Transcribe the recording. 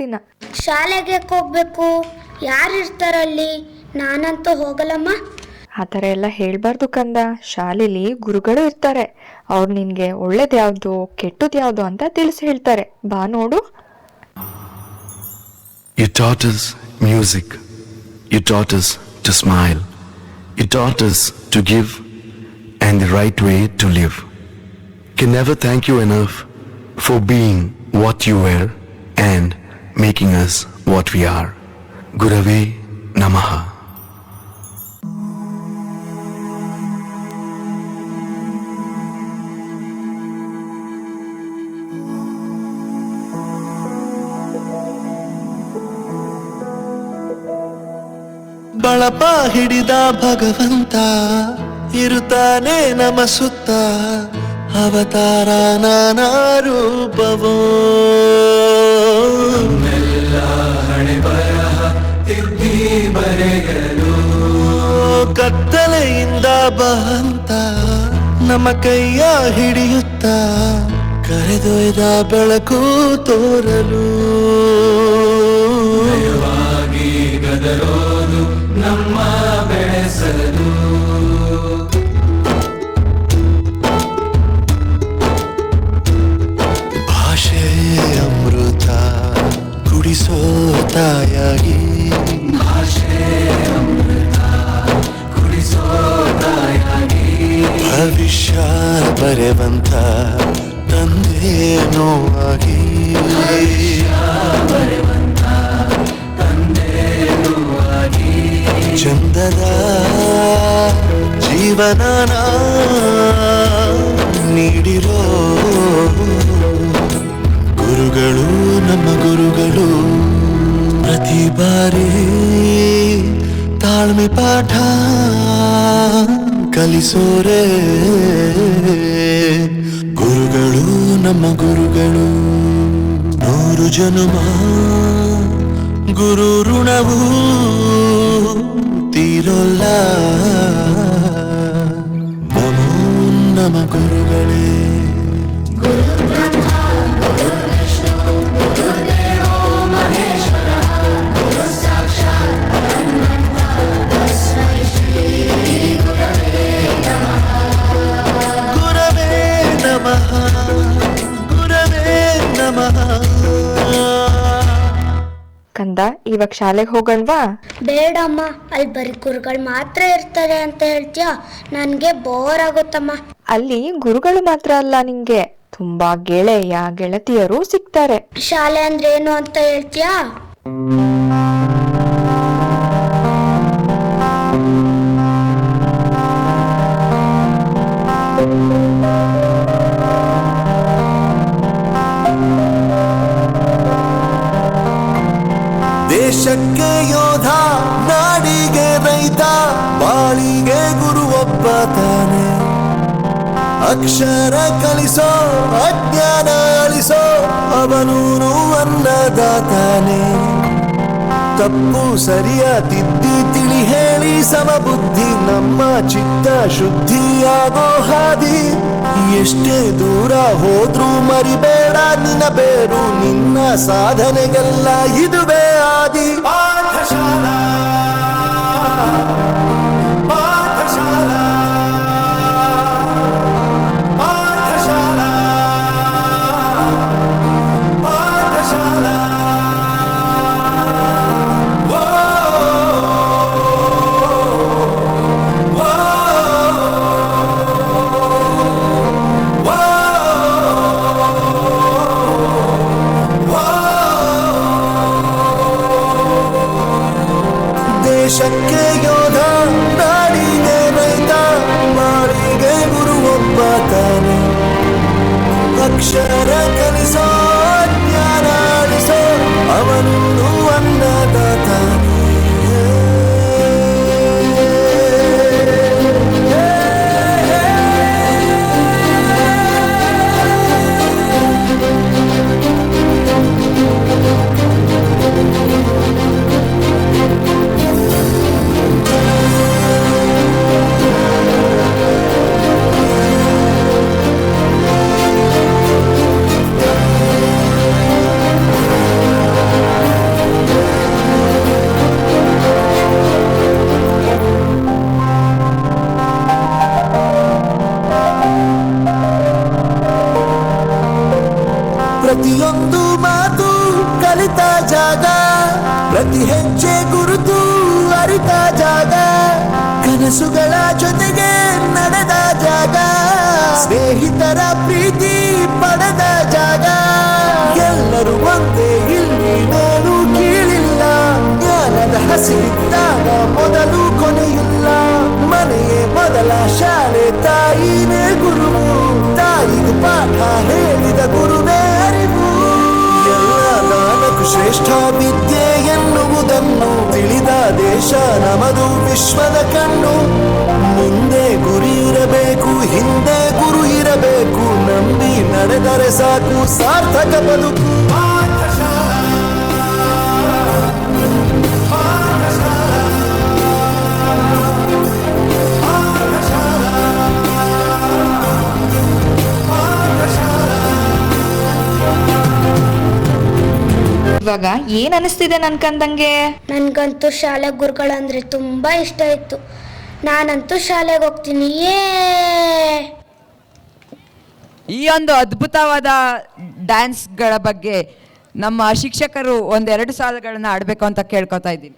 ದಿನ. ಶಾಲೆಗೆ ಹೋಗ್ಬೇಕು, ಯಾರಿರ್ತಾರಲ್ಲಿ? ನಾನಂತೂ ಹೋಗಲ್ಲಮ್ಮ. ಆ ಥರ ಎಲ್ಲ ಹೇಳ್ಬಾರ್ದು ಕಂದ. ಶಾಲೆಲಿ ಗುರುಗಳು ಇರ್ತಾರೆ. ಅವ್ರು ನಿನ್ಗೆ ಒಳ್ಳೇದು ಯಾವ್ದು ಕೆಟ್ಟದ್ ಯಾವ್ದು ಅಂತ ತಿಳಿಸಿ ಹೇಳ್ತಾರೆ. ಬಾ ನೋಡು. You taught us music. You taught us to smile. You taught us to give and the right way to live. Can never thank you enough for being what you were and making us what we are. Gurave Namaha. ಬಳಪ ಹಿಡಿದ ಭಗವಂತ ಇರುತ್ತಾನೆ ನಮ ಸುತ್ತ, ಅವತಾರ ನಾನಾ ರೂಪವೋ. ಹಣೆ ಬರಹ ತಿದ್ದಿ ಬರೆಯಲು ಕತ್ತಲೆಯಿಂದ ಬಂತ ನಮ್ಮ ಕೈಯ ಹಿಡಿಯುತ್ತ, ಕರೆದೊಯ್ದ ಬೆಳಕು ತೋರಲು. ಗದರೋದು ನಮ್ಮ ಬೆಳೆಸಲು. ಭಾಷೆ ಅಮೃತ ಕುಡಿಸೋ ತಾಯಾಗಿ, ಭಾಷೆ ಅಮೃತ ಕುಡಿಸೋ ತಾಯಾಗಿ, ಭವಿಷ್ಯ ಬರೆವಂತ ತಂದೆ ನೋವಾಗಿ, ಚಂದದ ಜೀವನ ನೀಡಿರೋ ಗುರುಗಳು ನಮ್ಮ ಗುರುಗಳು. ಪ್ರತಿ ಬಾರಿ ತಾಳ್ಮೆ ಪಾಠ ಕಲಿಸೋರೆ ಗುರುಗಳು ನಮ್ಮ ಗುರುಗಳು. 100 ಜನ್ಮ ಗುರು ಋಣವು ತೀರೋಲ್ಲ. ನಮೋ ನಮ ಗುರುಗಳೇ. ಗುರವೇ ನಮಃ, ಗುರವೇ ನಮಃ. ಕಂದ, ಇವಾಗ ಶಾಲೆಗೆ ಹೋಗಣ್ವಾ? ಬೇಡಮ್ಮ, ಅಲ್ಲಿ ಬರೀ ಗುರುಗಳು ಮಾತ್ರ ಇರ್ತಾರೆ ಅಂತ ಹೇಳ್ತೀಯ. ನನ್ಗೆ ಬೋರ್ ಆಗುತ್ತಮ್ಮ. ಅಲ್ಲಿ ಗುರುಗಳು ಮಾತ್ರ ಅಲ್ಲ, ನಿಂಗೆ ತುಂಬಾ ಗೆಳೆಯ ಗೆಳತಿಯರು ಸಿಗ್ತಾರೆ. ಶಾಲೆ ಅಂದ್ರೆ ಏನು ಅಂತ ಹೇಳ್ತೀಯಾ? ದೇಶಕ್ಕೆ ಯೋಧ, ನಾಡಿಗೆ ರೈತ, ಬಾಳಿಗೆ ಗುರು ಒಬ್ಬ ತಾನೆ. ಅಕ್ಷರ ಕಲಿಸೋ ಅಜ್ಞಾನ ಅಳಿಸೋ ಅವನೂನು ಅನ್ನದಾತಾನೆ. ತಪ್ಪು ಸರಿಯ ತಿದ್ದಿ ತಿಳಿ ಹೇಳಿ ಸಮಬುದ್ಧಿ ನಮ್ಮ ಚಿತ್ತ ಶುದ್ಧಿಯಾಗೋ ಹಾದಿ. ಎಷ್ಟೇ ದೂರ ಹೋದ್ರೂ ಮರಿಬೇಡ ನಿನ್ನ ಬೇರು, ನಿನ್ನ ಸಾಧನೆಗೆಲ್ಲ ಇದುವೇ ಆದಿ. ಪಾಠಶಾಲಾ ಪಾಠಶಾಲಾ ಪಾಠಶಾಲಾ ಪಾಠಶಾಲಾ. ಪ್ರತಿಯೊಂದು ಮಾತು ಕಲಿತ ಜಾಗ, ಪ್ರತಿ ಹೆಜ್ಜೆ ಗುರುತು ಅರಿತ ಜಾಗ, ಕನಸುಗಳ ಜೊತೆಗೆ ನಡೆದ ಜಾಗ, ಸ್ನೇಹಿತರ ಪ್ರೀತಿ ಪಡೆದ ಜಾಗ. ಎಲ್ಲರೂ ಒಂದೇ, ಇಲ್ಲಿ ಮೇಲೂ ಕೀಳಿಲ್ಲ, ಜ್ಞಾನದ ಹಸಿರಿದ್ದಾಗ ಮೊದಲು ಕೊನೆಯಿಲ್ಲ. ಮನೆಯೇ ಮೊದಲ ಶಾಲೆ, ತಾಯಿನೇ ಗುರುವು, ತಾಯಿಗೆ ಪಾಠ ಹೇಳಿದ ಗುರುವೇ ಅರಿವು. ಎಲ್ಲ ನಾಲ್ಕು ಶ್ರೇಷ್ಠ ವಿದ್ಯೆ ಎನ್ನುವುದನ್ನು ತಿಳಿದ ದೇಶ ನಮದು, ವಿಶ್ವದ ಕಣ್ಣು. ಮುಂದೆ ಗುರಿ ಇರಬೇಕು, ಹಿಂದೆ ಗುರು ಇರಬೇಕು, ನಂಬಿ ನಡೆದರೆ ಸಾಕು ಸಾರ್ಥಕ ಬದುಕು. ಇವಾಗ ಏನ್ ಅನಿಸ್ತಿದೆ ನನ್ಕಂದಂಗೆ? ನನಗಂತೂ ಶಾಲೆ ಗುರುಗಳಂದ್ರೆ ತುಂಬ ಇಷ್ಟ ಇತ್ತು. ನಾನಂತೂ ಶಾಲೆಗೆ ಹೋಗ್ತೀನಿ. ಈ ಒಂದು ಅದ್ಭುತವಾದ ಡ್ಯಾನ್ಸ್ಗಳ ಬಗ್ಗೆ ನಮ್ಮ ಶಿಕ್ಷಕರು ಒಂದೆರಡು ಸಾಲುಗಳನ್ನ ಆಡಬೇಕು ಅಂತ ಕೇಳ್ಕೊತಾ ಇದ್ದೀನಿ.